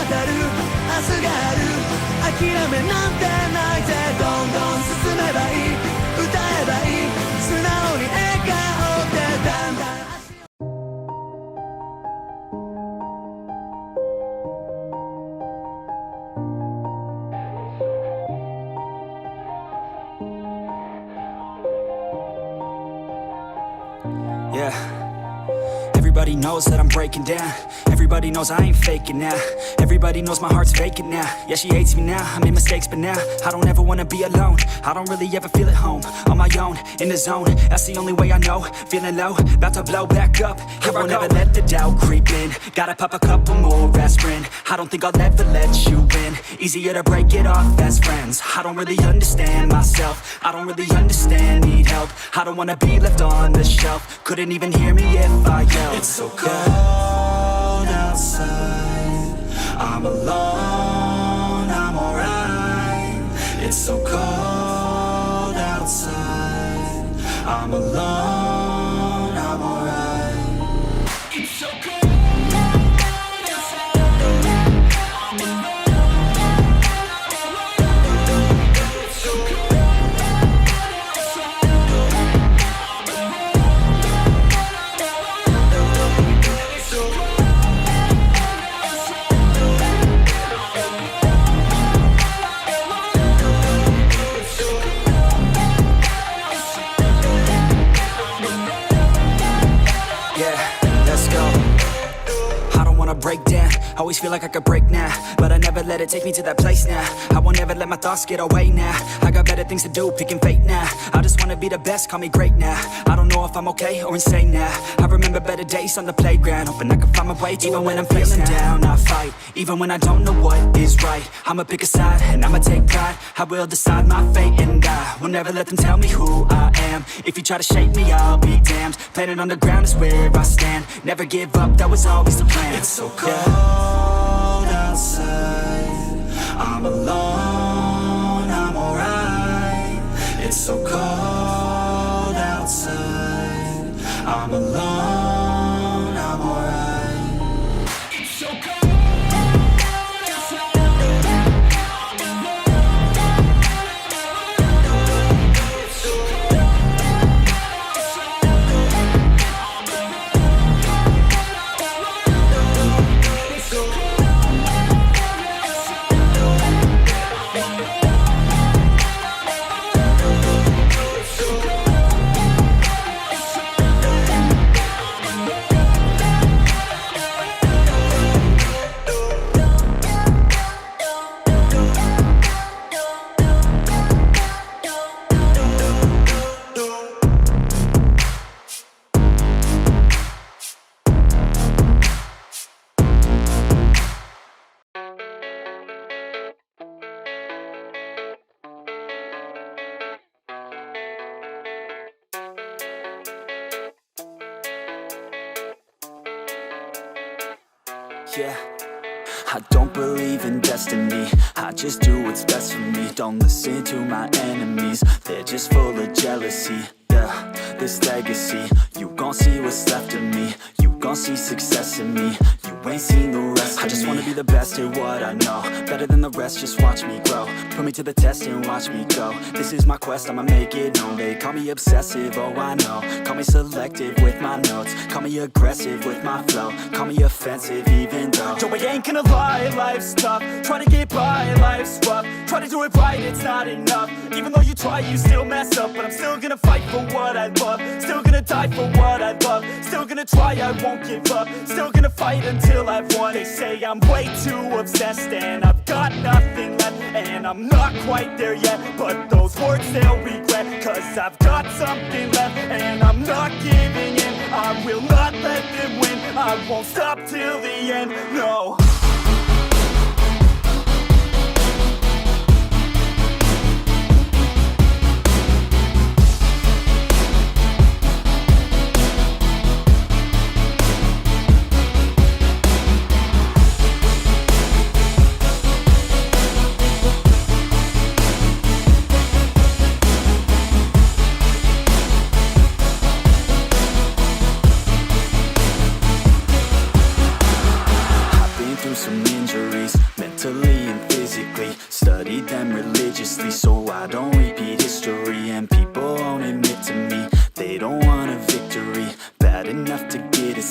る明日がある諦めなんてないぜどんどん進めばいい歌えばいい素直に笑顔でだんだんYeah. Everybody knows that I'm breaking down. Everybody knows I ain't faking now. Everybody knows my heart's vacant now. Yeah, she hates me now, I made mistakes but now I don't ever wanna be alone. I don't really ever feel at home. On my own, in the zone, that's the only way I know. Feeling low, about to blow back up. Here I won't ever let the doubt creep in. Gotta pop a couple more aspirin. I don't think I'll ever let you in. Easier to break it off best friends. I don't really understand myself. I don't really understand, need help. I don't wanna be left on the shelf. Couldn't even hear me if I yelled. It's so cold outside. I'm alone, I'm alright. It's so cold outside. I'm alone, I'm alright. It's so cold outside. I'm alone. It's so cold outside. Break down, always feel like I could break now, but I never let it take me to that place now. I won't ever let my thoughts get away now. I got better things to do, picking fate now. I just wanna be the best, call me great now. I don't know if I'm okay or insane now. I remember better days on the playground, hoping I can find my way. Even when I'm feeling down, I fight. Even when I don't know what is right, I'ma pick a side and I'ma take pride. I will decide my fate and I will never let them tell me who I am. If you try to shake me, I'll be damned. Planet on the ground is where I stand. Never give up, that was always the plan. It's so cold outside. I'm alone, I'm alright. It's so cold outside. I'm alone, I'm alright. It's so cold outside. I'm alone. It's so cold outside. Yeah, I don't believe in destiny. I just do what's best for me. Don't listen to my enemies, they're just full of jealousy. Yeah, this legacy, you gon' see what's left of me. You gon' see success in me. You ain't seen the rest of me. I just wanna be the best at what I know. Better than the rest, just watch me grow. Put me to the test and watch me go. This is my quest, I'ma make it known. They call me obsessive, oh I know. Call me selective with my notes. Call me aggressive with my flow. Call me offensive even though Joe, I ain't gonna lie, life's tough. Try to get by, life's rough. Try to do it right, it's not enough. Even though you try, you still mess up. But I'm still gonna fight for what I love. Still gonna die for what I love. Still gonna try, I won't give up. Still gonna fight until I've won. They say I'm way too obsessed and I've got nothing left. And I'm not quite there yet, but those words they'll regret. Cause I've got something left and I'm not giving in. I will not let them win. I won't stop till the end, no. through some injuries, mentally and physically. Studied them religiously so I don't repeat